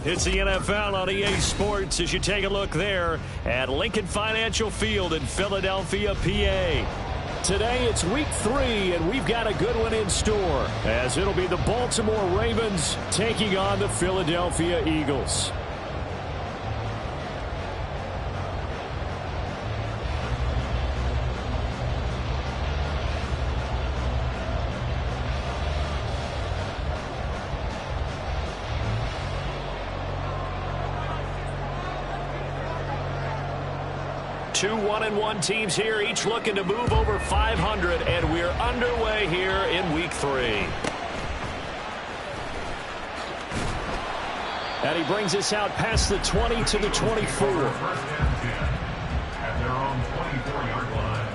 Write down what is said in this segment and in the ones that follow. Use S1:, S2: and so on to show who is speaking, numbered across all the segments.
S1: It's the NFL on EA Sports as you take a look there at Lincoln Financial Field in Philadelphia, PA. Today it's week 3, and we've got a good one in store, as it'll be the Baltimore Ravens taking on the Philadelphia Eagles. Two 1-1 teams here, each looking to move over 500, and we're underway here in week 3. And he brings us out past the 20 to the 24.
S2: At their own 24-yard line.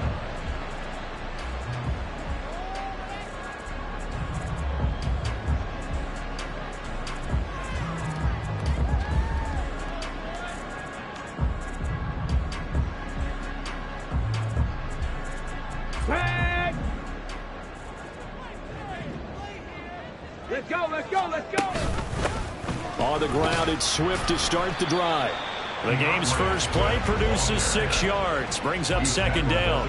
S3: Let's go.
S1: On the ground, it's Swift to start the drive. The game's first play produces 6 yards, brings up second down.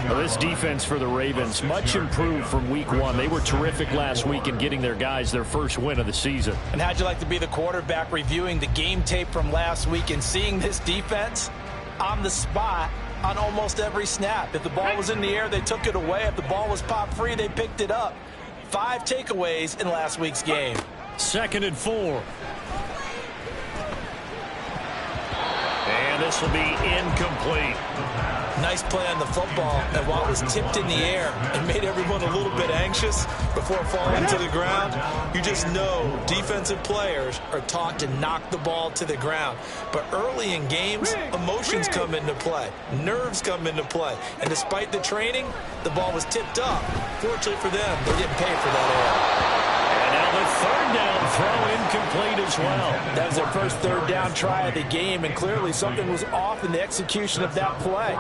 S1: Well, this defense for the Ravens, much improved from week 1. They were terrific last week in getting their guys their first win of the season.
S4: And how'd you like to be the quarterback reviewing the game tape from last week and seeing this defense on the spot on almost every snap? If the ball was in the air, they took it away. If the ball was pop free, they picked it up. 5 takeaways in last week's game.
S1: 2nd and 4. And this will be incomplete.
S4: Nice play on the football, and while it was tipped in the air and made everyone a little bit anxious before falling to the ground, you just know defensive players are taught to knock the ball to the ground. But early in games, emotions come into play, nerves come into play, and despite the training, the ball was tipped up. Fortunately for them, they didn't pay for that error.
S1: And now the 3rd down throw incomplete as well.
S4: That was their first 3rd down try of the game, and clearly something was off in the execution of that play.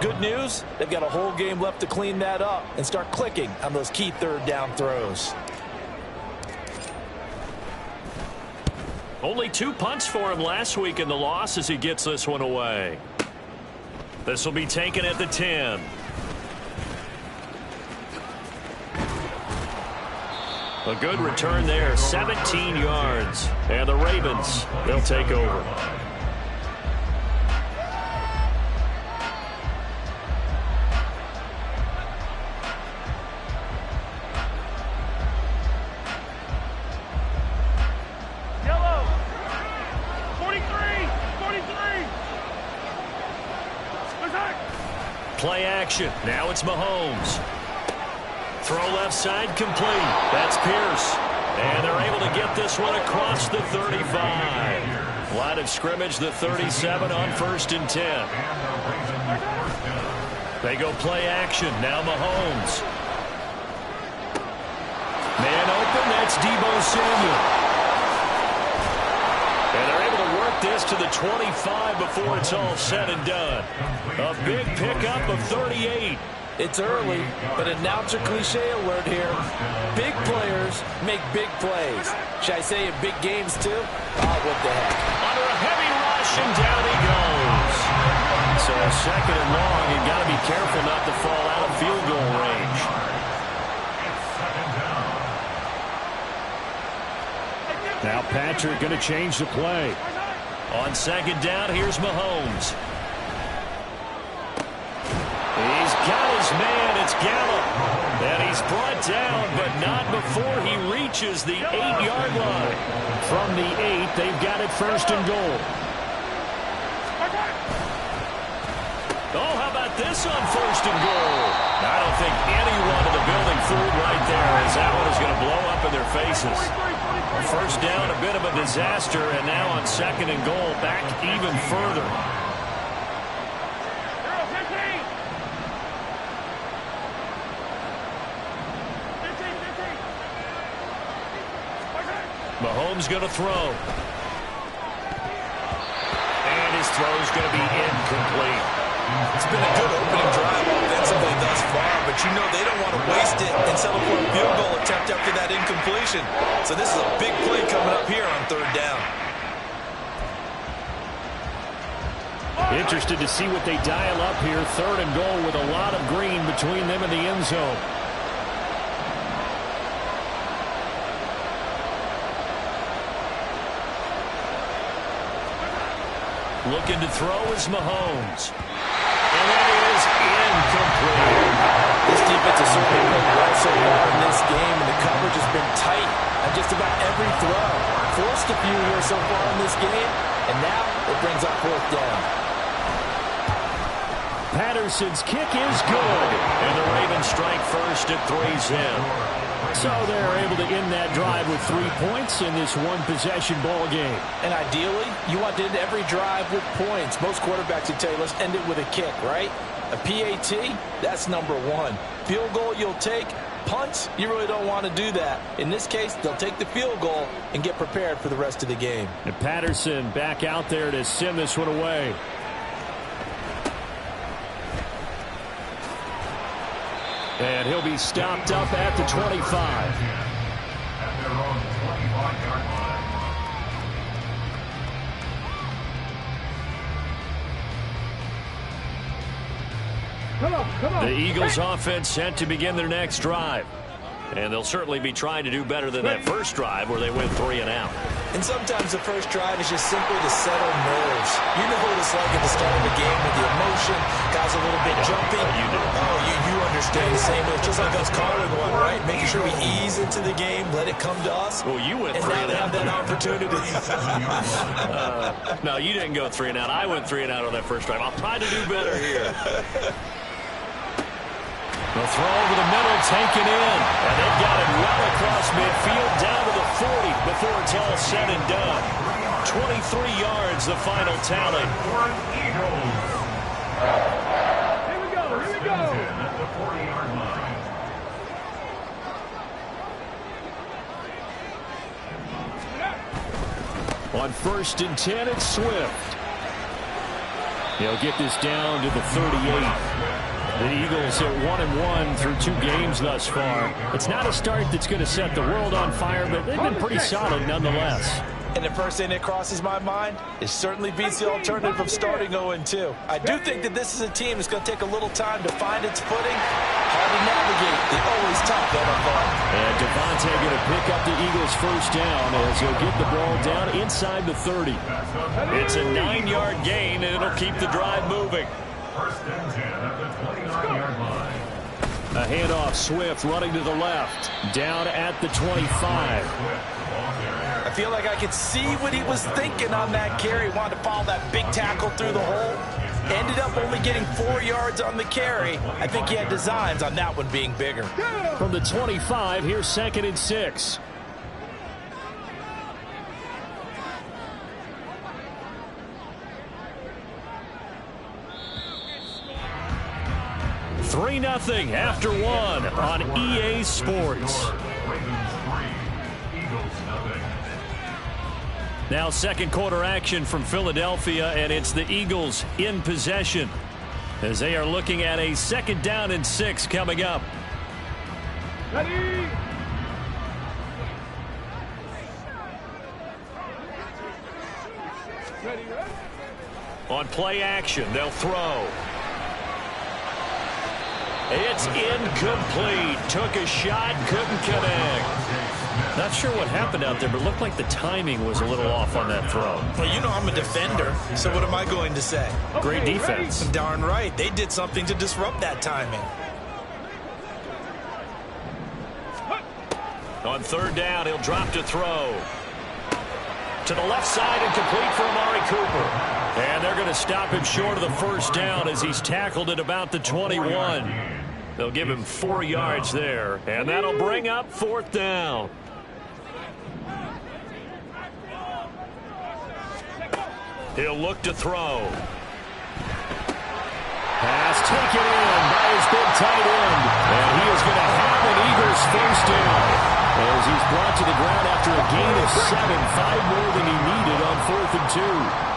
S4: Good news, they've got a whole game left to clean that up and start clicking on those key 3rd down throws.
S1: Only 2 punts for him last week in the loss as he gets this one away. This will be taken at the 10. A good return there, 17 yards. And the Ravens, they'll take over.
S3: Yellow. 43.
S1: Play action. Now it's Mahomes. Throw left side complete. That's Pierce. And they're able to get this one across the 35. Line of scrimmage, the 37 on 1st and 10. They go play action. Now Mahomes. Man open, that's Deebo Samuel. And they're able to work this to the 25 before it's all said and done. A big pickup of 38.
S4: It's early, but announcer cliche alert here. Big players make big plays. Should I say in big games too? Oh, what the heck.
S1: Under a heavy rush, and down he goes. So 2nd and long, you got to be careful not to fall out of field goal range. Now Patrick going to change the play. On 2nd down, here's Mahomes. He's got his man, it's Gallup. And he's brought down, but not before he reaches the 8-yard line. From the 8, they've got it 1st and goal. Oh, how about this on 1st and goal? I don't think anyone in the building fooled right there, as that one is going to blow up in their faces. 1st down, a bit of a disaster, and now on 2nd and goal, back even further. Mahomes going to throw. And his throw is going to be incomplete.
S4: It's been a good opening drive offensively thus far, but you know they don't want to waste it and settle for a field goal attempt after that incompletion. So this is a big play coming up here on 3rd down.
S1: Interested to see what they dial up here. 3rd and goal with a lot of green between them and the end zone. Looking to throw is Mahomes. And that is incomplete.
S4: This defense has certainly played well so far in this game, and the coverage has been tight on just about every throw. Forced a few here so far in this game, and now it brings up 4th down.
S1: Patterson's kick is good. And the Ravens strike first at 3's in. So they're able to end that drive with 3 points in this one-possession ball game.
S4: And ideally, you want to end every drive with points. Most quarterbacks would tell you, let's end it with a kick, right? A PAT, that's number 1. Field goal you'll take. Punts, you really don't want to do that. In this case, they'll take the field goal and get prepared for the rest of the game.
S1: And Patterson back out there to send this one away. And he'll be stopped up at the 25.
S2: At their own 25-yard line.
S3: Come on.
S1: The Eagles offense set to begin their next drive. And they'll certainly be trying to do better than that first drive where they went 3 and out.
S4: And sometimes the first drive is just simply to settle nerves. You know what it's like at the start of the game with the emotion. Guys a little bit jumpy.
S1: You do.
S4: Oh, you understand the same way. It's just like us calling one, right? Making sure we ease into the game, let it come to us.
S1: Well, you went
S4: and
S1: 3
S4: now
S1: and
S4: they have
S1: out.
S4: that opportunity.
S1: No, you didn't go 3 and out. I went 3 and out on that first drive. I'll try to do better here. The throw over the middle, taken in. And they've got it well across midfield, down to the 40 before it's all said and done. 23 yards, the final tally.
S3: Here we go.
S2: At the 40-yard line.
S1: On 1st and 10, it's Swift. He'll get this down to the 38. The Eagles at 1-1 through 2 games thus far. It's not a start that's going to set the world on fire, but they've been pretty solid nonetheless.
S4: And the first thing that crosses my mind, it certainly beats the alternative of starting 0-2. I do think that this is a team that's going to take a little time to find its footing. Hard to navigate. The always tough NFL.
S1: And Devontae going to pick up the Eagles' first down as he'll get the ball down inside the 30. It's a 9-yard gain, and it'll keep the drive moving.
S2: 1st and 10 at the 29-yard line.
S1: A handoff, Swift running to the left, down at the 25.
S4: I feel like I could see what he was thinking on that carry. Wanted to follow that big tackle through the hole. Ended up only getting 4 yards on the carry. I think he had designs on that one being bigger.
S1: From the 25, here's 2nd and 6. Three 0 after 1 on EA Sports.
S2: Ravens 3, Eagles 0.
S1: Now 2nd quarter action from Philadelphia, and it's the Eagles in possession as they are looking at a 2nd down and 6 coming up.
S3: Ready.
S1: On play action, they'll throw. It's incomplete. Took a shot, couldn't connect. Not sure what happened out there, but it looked like the timing was a little off on that throw.
S4: Well, you know I'm a defender, so what am I going to say?
S1: Great defense.
S4: Darn right. They did something to disrupt that timing.
S1: On 3rd down, he'll drop to throw. To the left side and complete for Amari Cooper. And they're going to stop him short of the first down as he's tackled at about the 21. They'll give him 4 yards there, and that'll bring up 4th down. He'll look to throw. Pass taken in by his big tight end. And he is going to have an Eagles first down as he's brought to the ground after a gain of 7, 5 more than he needed on 4th and 2.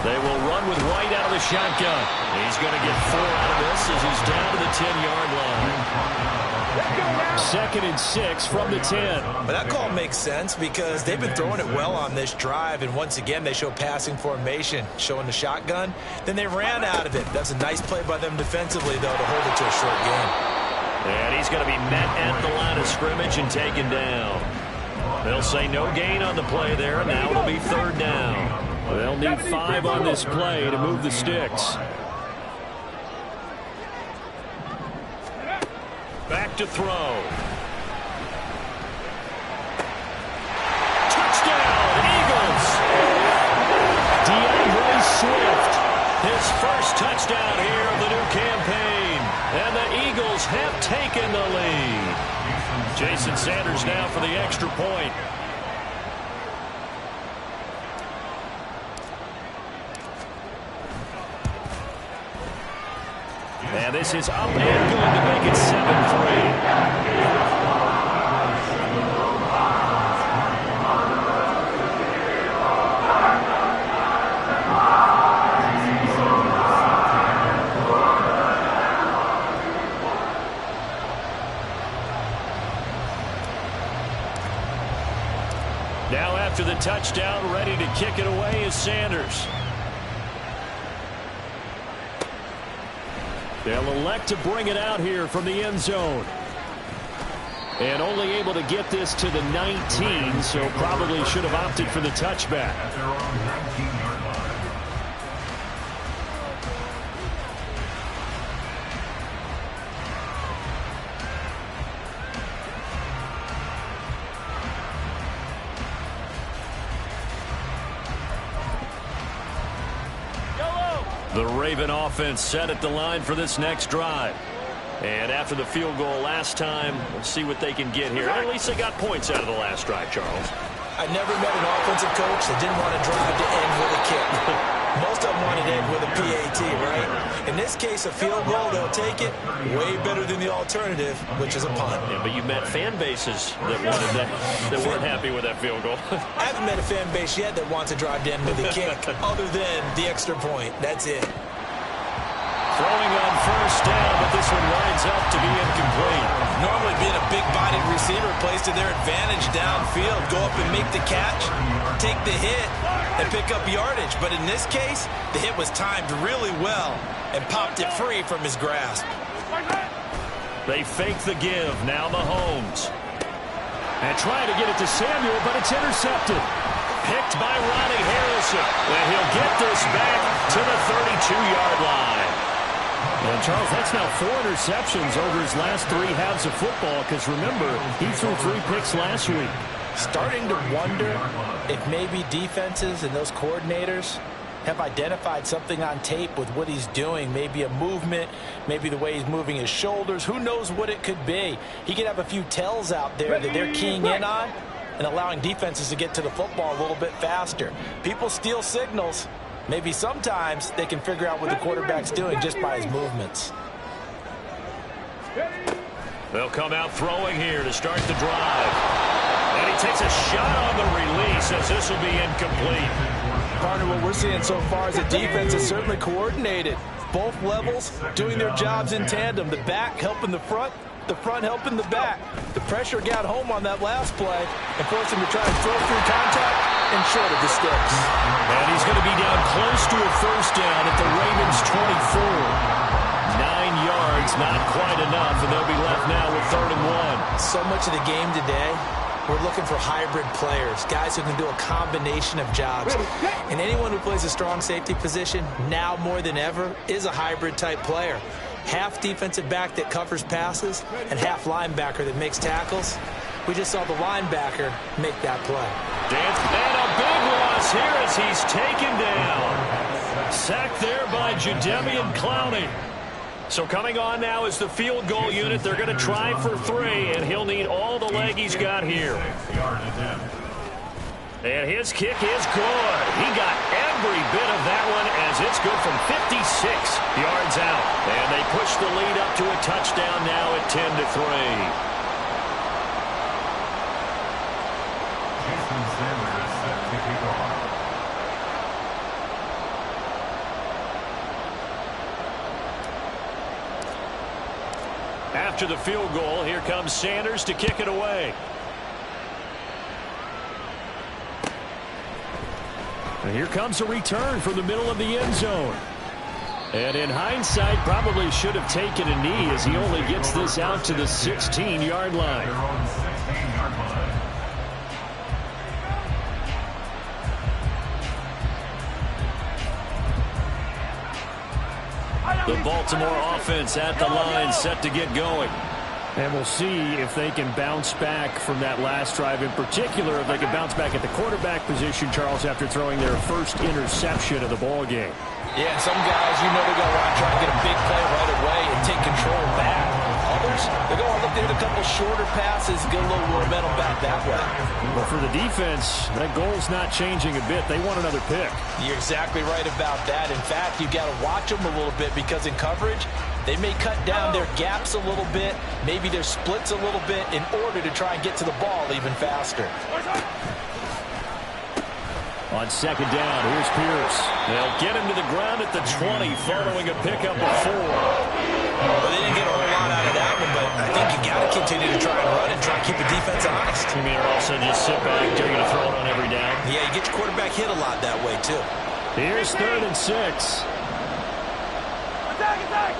S1: They will run with White out of the shotgun. He's going to get 4 out of this as he's down to the 10-yard line. 2nd and 6 from the 10.
S4: But that call makes sense because they've been throwing it well on this drive, and once again they show passing formation, showing the shotgun. Then they ran out of it. That's a nice play by them defensively, though, to hold it to a short game.
S1: And he's going to be met at the line of scrimmage and taken down. They'll say no gain on the play there. Now it'll be 3rd down. They'll need 5 on this play to move the sticks. Back to throw. Touchdown, Eagles! DeAndre Swift, his first touchdown here of the new campaign. And the Eagles have taken the lead. Jason Sanders now for the extra point. And this is up and good to make it 7-3. Now after the touchdown, ready to kick it away is Sanders. They'll elect to bring it out here from the end zone. And only able to get this to the 19, so probably should have opted for the touchback.
S2: At their own 19-yard line.
S1: The Raven offense set at the line for this next drive. And after the field goal last time, we'll see what they can get here. At least they got points out of the last drive, Charles.
S4: I never met an offensive coach that didn't want to drive to end with a kick. Most of them wanted to end with a PAT, right? In this case, a field goal, they'll take it. Way better than the alternative, which is a punt.
S1: Yeah, but you met fan bases that wanted that weren't happy with that field goal.
S4: I haven't met a fan base yet that wants to drive to end with a kick, other than the extra point. That's it.
S1: Throwing on first down, but this one winds up to be incomplete.
S4: Normally being a big-bodied receiver plays to their advantage downfield. Go up and make the catch, take the hit, and pick up yardage. But in this case, the hit was timed really well and popped it free from his grasp.
S1: They fake the give. Now Mahomes. And trying to get it to Samuel, but it's intercepted. Picked by Ronnie Harrison. And he'll get this back to the 32-yard line. And Charles, that's now 4 interceptions over his last 3 halves of football, because remember, he threw 3 picks last week.
S4: Starting to wonder if maybe defenses and those coordinators have identified something on tape with what he's doing. Maybe a movement, maybe the way he's moving his shoulders. Who knows what it could be? He could have a few tells out there that they're keying in on and allowing defenses to get to the football a little bit faster. People steal signals. Maybe sometimes they can figure out what the quarterback's doing just by his movements.
S1: They'll come out throwing here to start the drive. And he takes a shot on the release as this will be incomplete.
S4: Partner, what we're seeing so far is the defense is certainly coordinated. Both levels doing their jobs in tandem. The back helping the front helping the back. The pressure got home on that last play and forced him to try and throw through contact and short of the sticks.
S1: And he's going to be down close to a first down at the Ravens' 24. 9 yards, not quite enough, and they'll be left now with 3rd and 1.
S4: So much of the game today, we're looking for hybrid players, guys who can do a combination of jobs. And anyone who plays a strong safety position, now more than ever, is a hybrid type player. Half defensive back that covers passes and half linebacker that makes tackles. We just saw the linebacker make that play.
S1: And a big loss here as he's taken down. Sacked there by Jadeveon Clowney. So coming on now is the field goal unit. They're going to try for 3, and he'll need all the leg he's got here. And his kick is good. He got every bit of that one as it's good from 56 yards out. And they push the lead up to a touchdown now at 10-3. after the field goal. Here comes Sanders to kick it away. And here comes a return from the middle of the end zone. And in hindsight, probably should have taken a knee as he only gets this out to the 16-yard line. The Baltimore offense at the line, set to get going. And we'll see if they can bounce back from that last drive, in particular if they can bounce back at the quarterback position, Charles, after throwing their first interception of the ball game.
S4: Yeah, some guys, they're going to want to try and get a big play right away and take control back. Others, they're going to look to hit a couple shorter passes, get a little momentum back that way.
S1: Well, for the defense, that goal's not changing a bit. They want another pick.
S4: You're exactly right about that. In fact, you've got to watch them a little bit because in coverage, they may cut down their gaps a little bit, maybe their splits a little bit in order to try and get to the ball even faster.
S1: On second down, here's Pierce. They'll get him to the ground at the 20 following a pickup of 4.
S4: Well, they didn't get a whole lot out of that one, but I think you got to continue to try and run and try and keep the defense honest.
S1: You mean also just sit back, you're going to throw it on every down?
S4: Yeah, you get your quarterback hit a lot that way, too.
S1: Here's 3rd and 6.
S3: Attack, attack!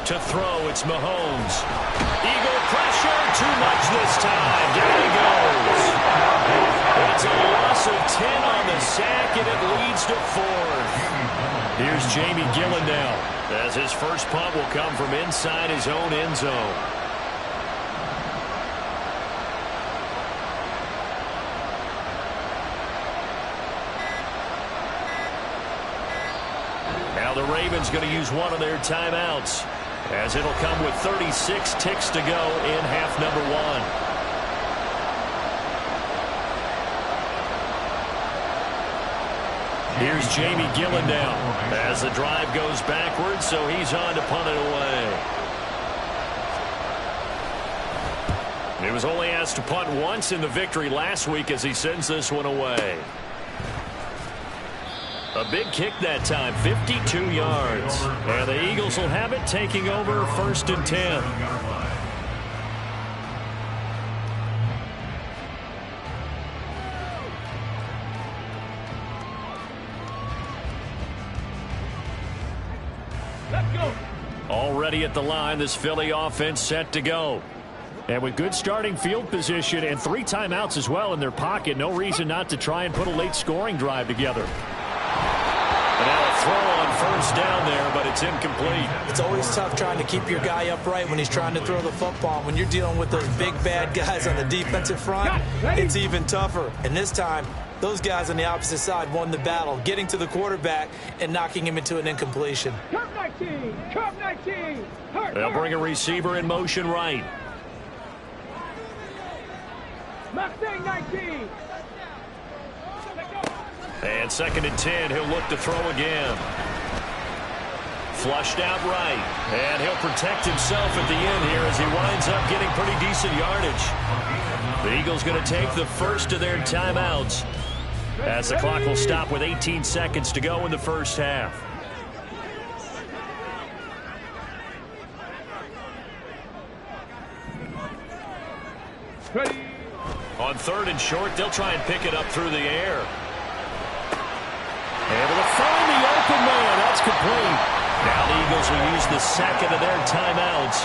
S1: To throw, it's Mahomes. Eagle pressure, too much this time. Down he goes. It's a loss of 10 on the sack, and it leads to 4th. Here's Jamie Gillen now, as his first punt will come from inside his own end zone. Now the Ravens going to use one of their timeouts, as it'll come with 36 ticks to go in half number 1. Here's Jamie Gillen now, as the drive goes backwards, so he's on to punt it away. He was only asked to punt once in the victory last week as he sends this one away. A big kick that time, 52 yards. And the Eagles will have it, taking over 1st and 10.
S3: Let's go!
S1: Already at the line, this Philly offense set to go. And with good starting field position and 3 timeouts as well in their pocket, no reason not to try and put a late scoring drive together. And now a throw on 1st down there, but it's incomplete.
S4: It's always tough trying to keep your guy upright when he's trying to throw the football. When you're dealing with those big, bad guys on the defensive front, it's even tougher. And this time, those guys on the opposite side won the battle, getting to the quarterback and knocking him into an incompletion.
S3: Curve 19! Curve 19!
S1: They'll bring a receiver in motion right.
S3: Mustang 19!
S1: And 2nd and 10, he'll look to throw again. Flushed out right. And he'll protect himself at the end here as he winds up getting pretty decent yardage. The Eagles going to take the first of their timeouts, as the clock will stop with 18 seconds to go in the first half.
S3: Ready!
S1: On 3rd and short, they'll try and pick it up through the air. Able to find the open man. That's complete. Now the Eagles will use the 2nd of their timeouts.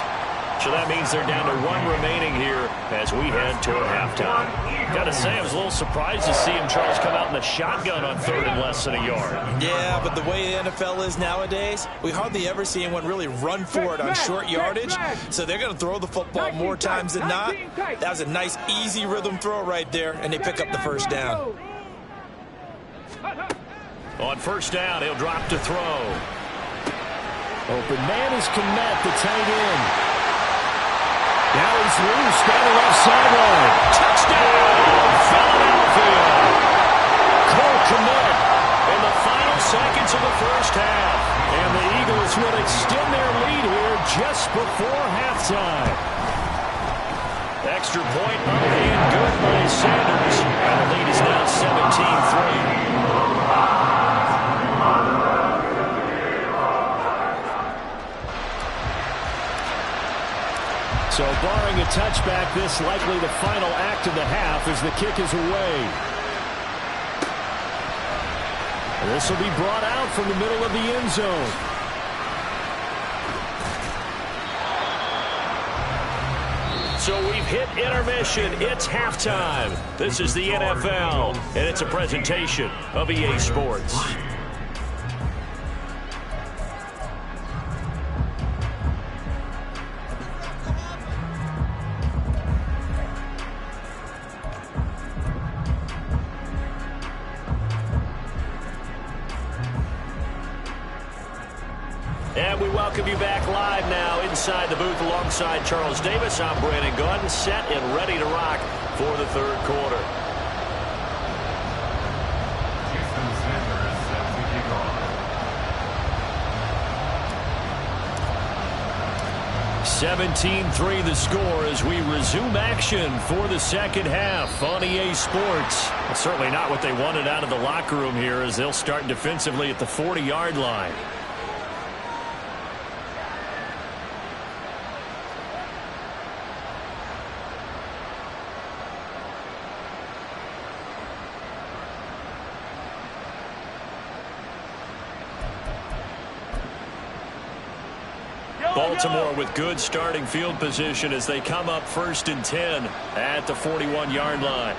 S1: So that means they're down to 1 remaining here as we head toward halftime. Got to say, I was a little surprised to see him, Charles, come out in the shotgun on 3rd and less than a yard.
S4: Yeah, but the way the NFL is nowadays, we hardly ever see anyone really run for it on short yardage. So they're going to throw the football more times than not. That was a nice, easy rhythm throw right there, and they pick up the 1st down.
S1: On 1st down, he'll drop to throw. Open man is Kmet, the tight end. Now he's loose down the left sideline. Touchdown, Philadelphia. Cole Kmet in the final seconds of the first half. And the Eagles will extend their lead here just before halftime. Extra point up and good by Sanders. barring a touchback, this likely the final act of the half as the kick is away. This will be brought out from the middle of the end zone. So we've hit intermission. It's halftime. This is the NFL, and it's a presentation of EA Sports. And we welcome you back live now inside the booth alongside Charles Davis. I'm Brandon Gordon, set and ready to rock for the third quarter.
S2: Houston Sanders set to kick off.
S1: 17-3 the score as we resume action for the second half on EA Sports. Well, certainly not what they wanted out of the locker room here as they'll start defensively at the 40-yard line. Baltimore with good starting field position as they come up 1st and 10 at the 41-yard line.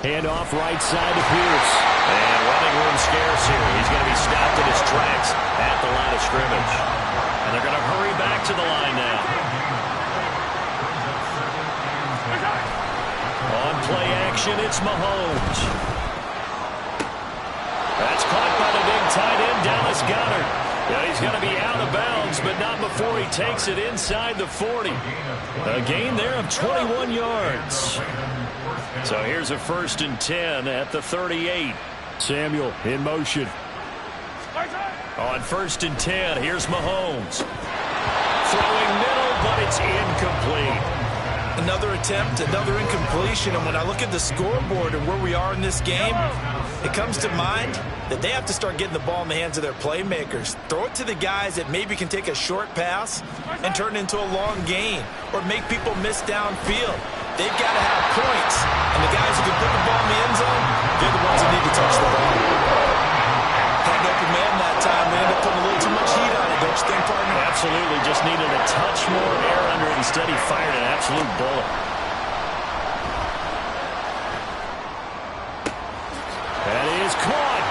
S1: Handoff right side to Pierce. And running room scarce here. He's going to be stopped in his tracks at the line of scrimmage. And they're going to hurry back to the line now. On play action, it's Mahomes. That's caught by the big tight end, Dallas Goedert. Yeah, he's going to be out of bounds, but not before he takes it inside the 40. A gain there of 21 yards. So here's a 1st and 10 at the 38. Samuel in motion. On 1st and 10, here's Mahomes. Throwing middle, but it's incomplete.
S4: Another attempt, another incompletion, and when I look at the scoreboard and where we are in this game, it comes to mind that they have to start getting the ball in the hands of their playmakers. Throw it to the guys that maybe can take a short pass and turn it into a long gain or make people miss downfield. They've got to have points, and the guys who can put the ball in the end zone, they're the ones that need to touch the ball. Had an open man that time. They ended up putting a little too much heat on it, don't you think, partner?
S1: Absolutely. Just needed a touch more air under it. Instead, he fired an absolute bullet. That is caught.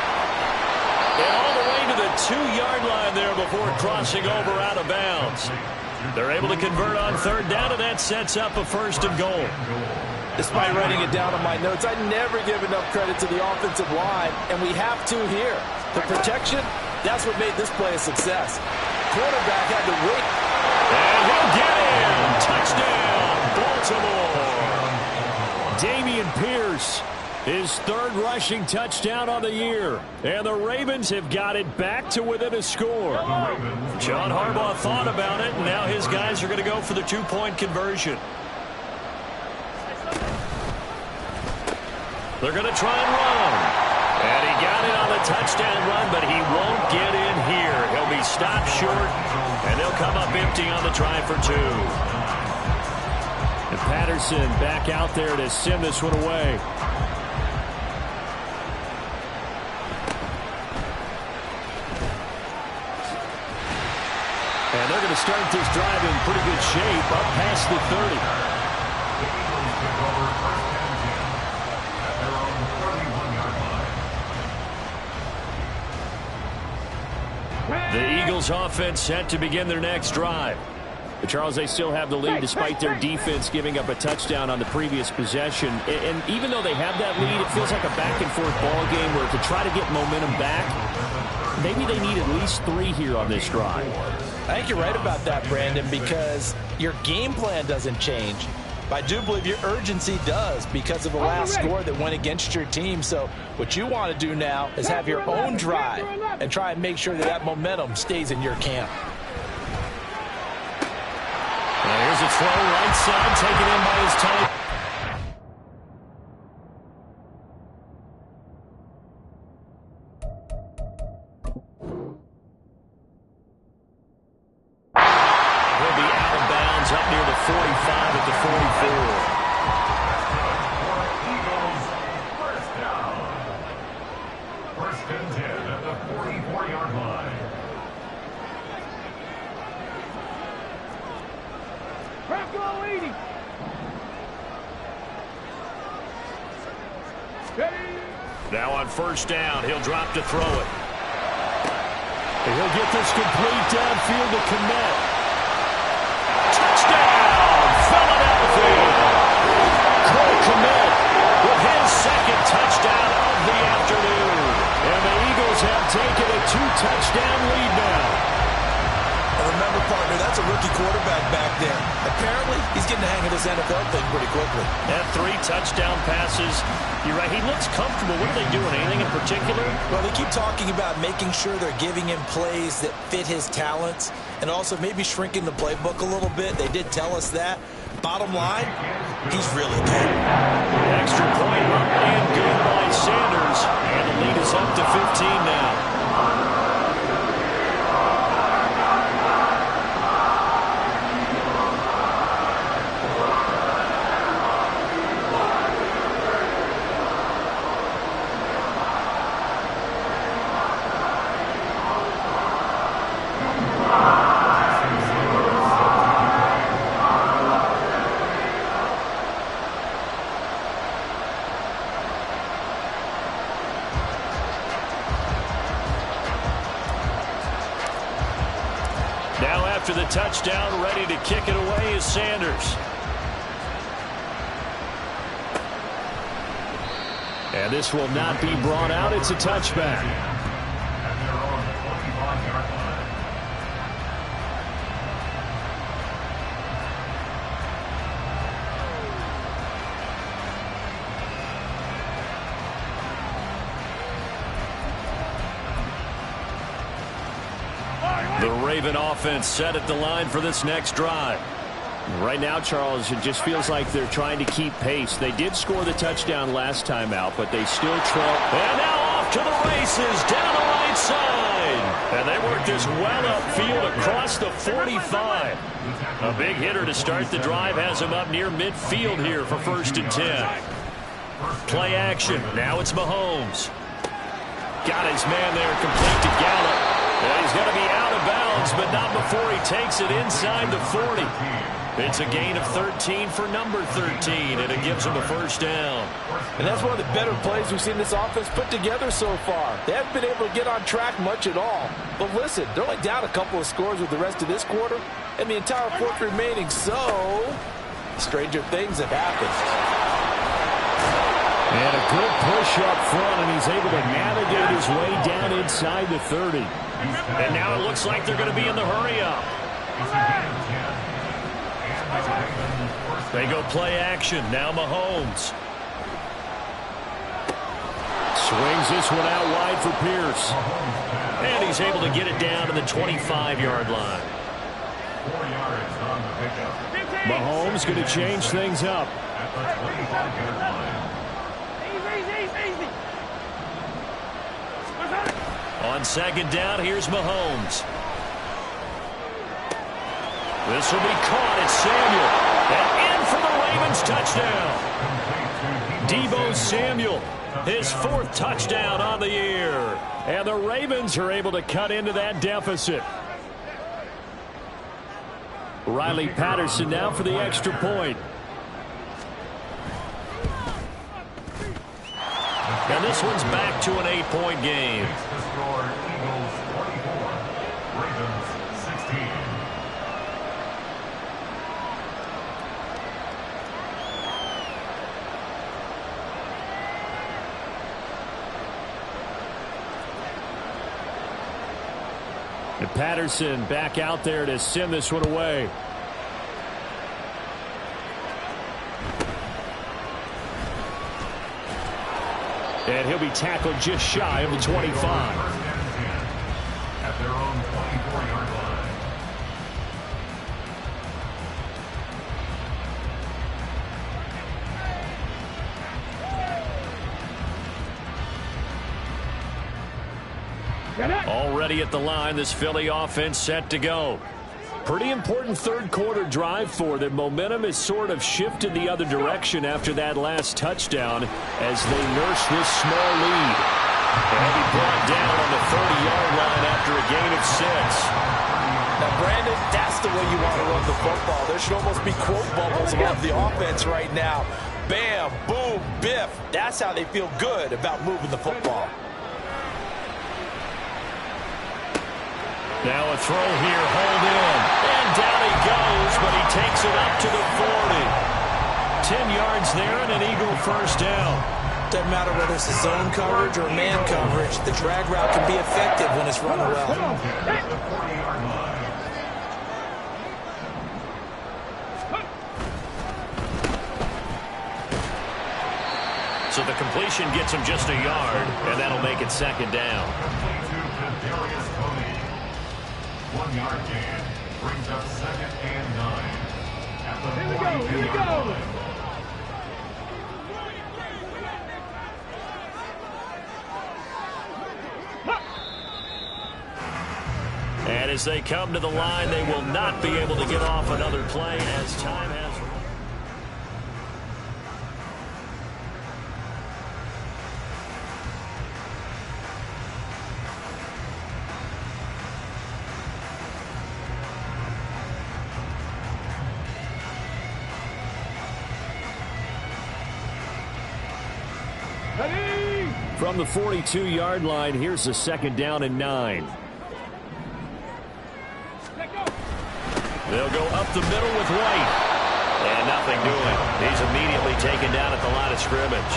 S1: And all the way to the 2-yard line there before crossing over out of bounds. They're able to convert on 3rd down, and that sets up a 1st and goal.
S4: Despite writing it down on my notes, I never give enough credit to the offensive line, and we have to here. The protection, that's what made this play a success. Quarterback had to wait.
S1: And he'll get in. Touchdown, Baltimore. Dameon Pierce, his 3rd rushing touchdown on the year. And the Ravens have got it back to within a score. John Harbaugh thought about it, and now his guys are going to go for the 2-point conversion. They're going to try and run. And he got it on the touchdown run, but he won't get in here. He'll be stopped short, and they'll come up empty on the try for 2. And Patterson back out there to send this one away. And they're going to start this drive in pretty good shape up past the 30. The Eagles offense set to begin their next drive. But Charles, they still have the lead despite their defense giving up a touchdown on the previous possession. And even though they have that lead, it feels like a back-and-forth ball game where to try to get momentum back, maybe they need at least 3 here on this drive.
S4: I think you're right about that, Brandon, because your game plan doesn't change. But I do believe your urgency does because of the last score that went against your team. So what you want to do now is have your own drive and try and make sure that that momentum stays in your camp.
S1: And here's a throw right side taken in by his tight.
S3: Ready.
S1: Now on first down, he'll drop to throw it. And he'll get this complete downfield to Kmet. Touchdown, Philadelphia! Cole Kmet with his second touchdown of the afternoon. And the Eagles have taken a 2-touchdown lead now.
S4: Remember, partner, that's a rookie quarterback back there. Apparently, he's getting the hang of this NFL thing pretty quickly.
S1: Had 3 touchdown passes. You're right, he looks comfortable. What are they doing? Anything in particular?
S4: Well, they keep talking about making sure they're giving him plays that fit his talents and also maybe shrinking the playbook a little bit. They did tell us that. Bottom line, he's really good.
S1: Extra point and good by Sanders. And the lead is up to 15 now. Now after the touchdown, ready to kick it away is Sanders. And this will not be brought out. It's a touchback.
S2: At their own 25-yard line.
S1: The Raven offense set at the line for this next drive. Right now, Charles, it just feels like they're trying to keep pace. They did score the touchdown last time out, but they still trail. And now off to the races down the right side. And they work this well upfield across the 45. A big hitter to start the drive has him up near midfield here for 1st and 10. Play action. Now it's Mahomes. Got his man there, complete to Gallup. And he's going to be out of bounds, but not before he takes it inside the 40. It's a gain of 13 for number 13, and it gives him a first down.
S5: And that's one of the better plays we've seen this offense put together so far. They haven't been able to get on track much at all. But listen, they're only down a couple of scores with the rest of this quarter, and the entire fourth remaining, so stranger things have happened.
S1: And a good push up front, and he's able to navigate his way down inside the 30. And now it looks like they're going to be in the hurry-up. They go play action. Now Mahomes. Swings this one out wide for Pierce. And he's able to get it down to the 25-yard line.
S2: 4 yards on the pickup.
S1: Mahomes going to change things up.
S2: At the 25-yard line.
S3: Easy.
S1: On second down, here's Mahomes. This will be caught. It's Samuel. And in for the Ravens touchdown. Deebo Samuel, his 4th touchdown on the year. And the Ravens are able to cut into that deficit. Riley Patterson now for the extra point. And this one's back to an 8-point game.
S2: Makes the score Eagles 44, Ravens 16.
S1: And Patterson back out there to send this one away. And he'll be tackled just shy of the 25.
S2: At their own 24-yard line.
S1: Already at the line, this Philly offense set to go. Pretty important third quarter drive for them. Momentum has sort of shifted the other direction after that last touchdown as they nurse this small lead. And he brought down on the 30-yard line after a gain of 6.
S5: Now, Brandon, that's the way you want to run the football. There should almost be quote bubbles about the offense right now. Bam, boom, biff. That's how they feel good about moving the football.
S1: Now a throw here, hold in. And down he goes, but he takes it up to the 40. 10 yards there and an Eagle first down.
S4: Doesn't matter whether it's a zone coverage or man coverage, the drag route can be effective when it's run well.
S1: So the completion gets him just a yard, and that'll make it second down.
S2: 1 yard gain brings up 2nd and 9.
S3: Here we go, here we go.
S1: And as they come to the line, they will not be able to get off another play as time has. From the 42-yard line, here's the 2nd down and 9. They'll go up the middle with White. And nothing doing. He's immediately taken down at the line of scrimmage.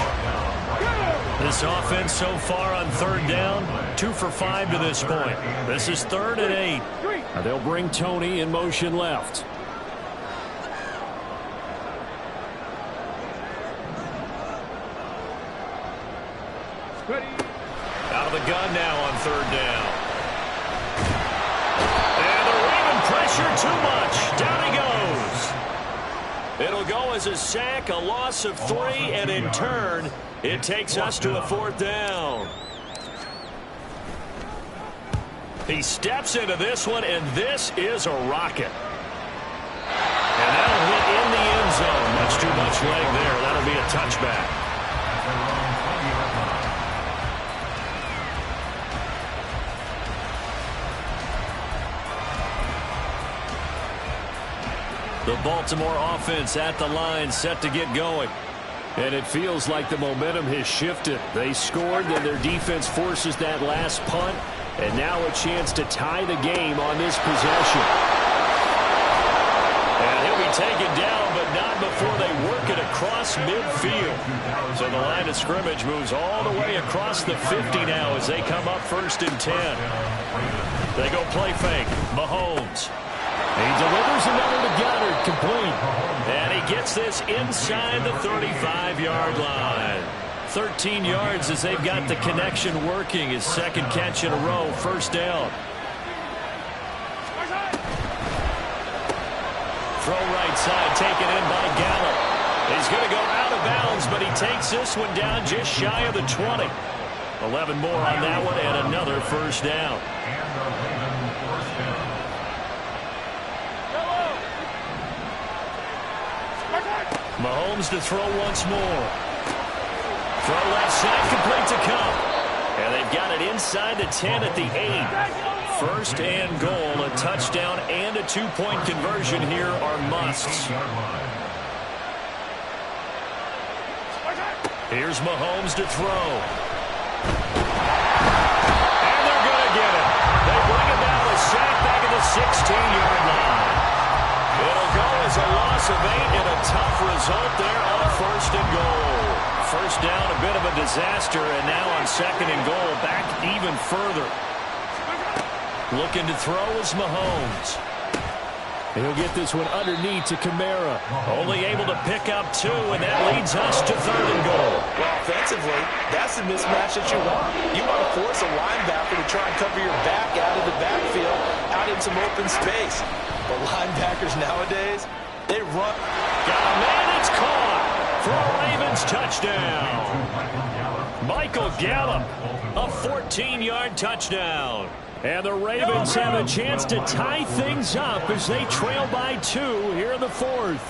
S1: This offense so far on 3rd down, 2 for 5 to this point. This is 3rd and 8. They'll bring Tony in motion left. Out of the gun now on 3rd down. And the Raven pressure too much. Down he goes. It'll go as a sack, a loss of 3, and in turn, it takes us to a 4th down. He steps into this one, and this is a rocket. And that'll hit in the end zone. Much too much leg there. That'll be a touchback. The Baltimore offense at the line, set to get going. And it feels like the momentum has shifted. They scored, then their defense forces that last punt. And now a chance to tie the game on this possession. And he'll be taken down, but not before they work it across midfield. So the line of scrimmage moves all the way across the 50 now as they come up 1st and 10. They go play fake. Mahomes. He delivers another to Goddard, complete. And he gets this inside the 35-yard line. 13 yards as they've got the connection working. His 2nd catch in a row, 1st down. Throw right side, taken in by Gallup. He's going to go out of bounds, but he takes this one down just shy of the 20. 11 more on that one, and another 1st down. Mahomes to throw once more. Throw left side, complete to Cup. And they've got it inside the 10 at the 8. 1st and goal. A touchdown and a 2-point conversion here are musts. Here's Mahomes to throw. And they're going to get it. They bring him down with sack back at the 16-yard line. It'll go as a loss of 8 and a tough result there on 1st and goal. 1st down, a bit of a disaster, and now on 2nd and goal, back even further. Looking to throw is Mahomes. He'll get this one underneath to Kamara. Only able to pick up 2, and that leads us to 3rd and goal.
S5: Well, offensively, that's the mismatch that you want. You want to force a linebacker to try and cover your back out of the backfield, out in some open space. But linebackers nowadays, they run.
S1: Got a man, it's caught for a Ravens touchdown. Michael Gallup, a 14-yard touchdown. And the Ravens have a chance to tie things up as they trail by 2 here in the 4th.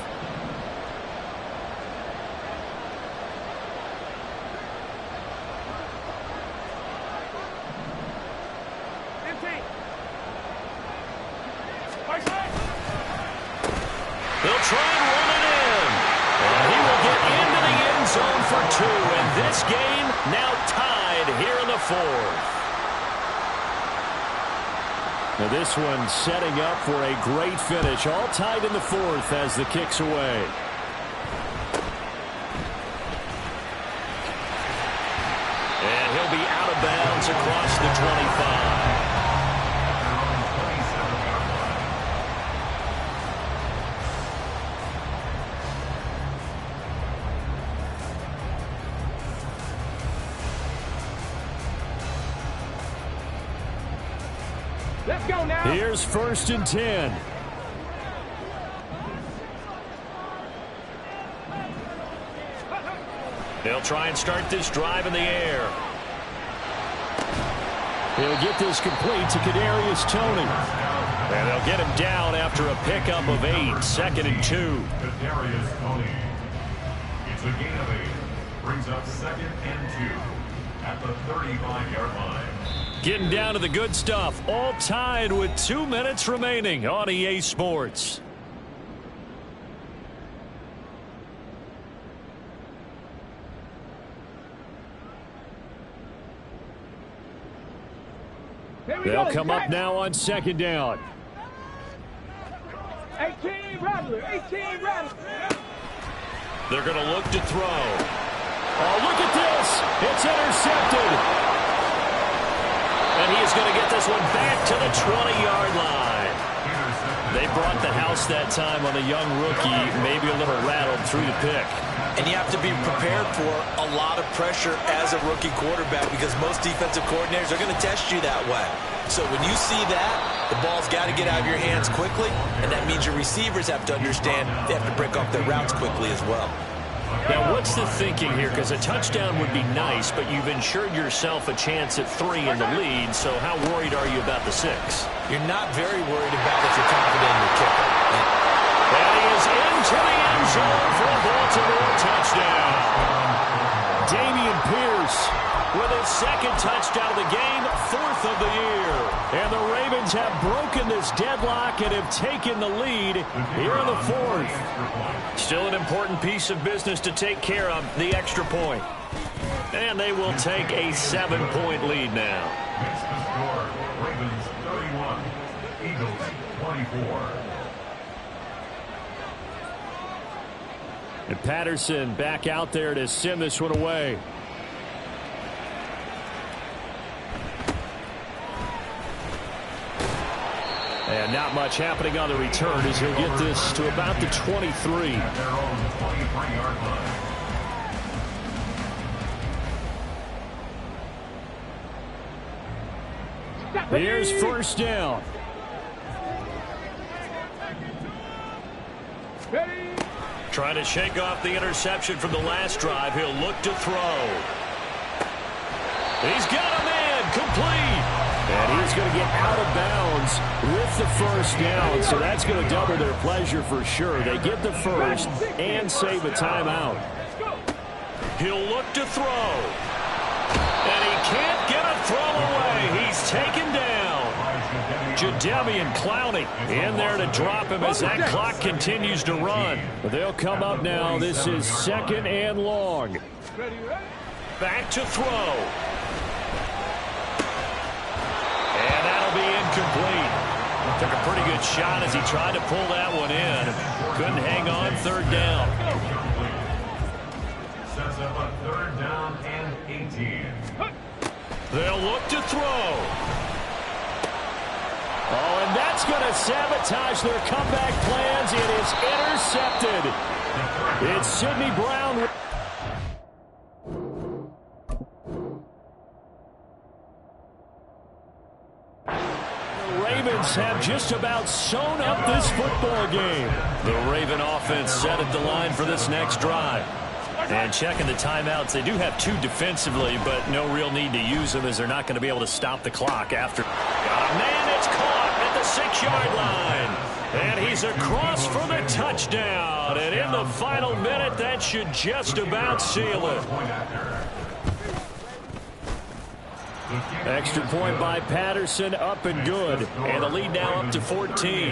S1: They'll try and run it in. And he will get into the this game now tied here in the fourth. Now this one setting up for a great finish. All tied in the fourth as the kick's away. And he'll be out of bounds across the 25.
S3: Let's go now.
S1: Here's 1st and 10. They'll try and start this drive in the air. He'll get this complete to Kadarius Toney. And they'll get him down after a pickup of 8. 2nd and 2.
S2: Kadarius Toney. It's a gain of 8. Brings up 2nd and 2 at the 35-yard line.
S1: Getting down to the good stuff. All tied with 2 minutes remaining on EA Sports. They'll come up now on 2nd down.
S3: 18 Rattler, 18 Rattler.
S1: They're going to look to throw. Oh, look at this. It's intercepted. And he is going to get this one back to the 20-yard line. They brought the house that time on the young rookie, maybe a little rattled through the pick.
S4: And you have to be prepared for a lot of pressure as a rookie quarterback because most defensive coordinators are going to test you that way. So when you see that, the ball's got to get out of your hands quickly, and that means your receivers have to understand they have to break off their routes quickly as well.
S1: Now, what's the thinking here? Because a touchdown would be nice, but you've ensured yourself a chance at 3 in the lead, so how worried are you about the 6?
S4: You're not very worried about if you're confident in your kicker.
S1: And he is into the end zone for a Baltimore touchdown. Damian Pierce with his 2nd touchdown of the game, 4th of the year. And the Ravens have broken this deadlock and have taken the lead here in the 4th. Still an important piece of business to take care of, the extra point. And they will take a 7-point lead now.
S2: Makes the score. Ravens 31, Eagles 24.
S1: And Patterson back out there to send this one away. And not much happening on the return as he'll get this to about the 23.
S2: At their own 23-yard line.
S1: Here's 1st down.
S3: Ready.
S1: Trying to shake off the interception from the last drive. He'll look to throw. He's got a man complete. And he's going to get out of bounds with the 1st down. So that's going to double their pleasure for sure. They get the 1st and save a timeout. He'll look to throw. And he can't get a throw away. He's taken down. Jadeveon Clowney in there to drop him as that clock continues to run. They'll come up now. This is 2nd and long. Back to throw. And that'll be incomplete. Took a pretty good shot as he tried to pull that one in. Couldn't hang on. 3rd down.
S2: Sets up a 3rd down and 18.
S1: They'll look to throw. Oh, and that's going to sabotage their comeback plans. It is intercepted. It's Sidney Brown. The Ravens have just about sewn up this football game. The Raven offense set at the line for this next drive. And checking the timeouts, they do have 2 defensively, but no real need to use them as they're not going to be able to stop the clock after. Got a man, it's caught at the 6-yard line. And he's across for the touchdown. And in the final minute, that should just about seal it. Extra point by Patterson, up and good. And the lead now up to 14.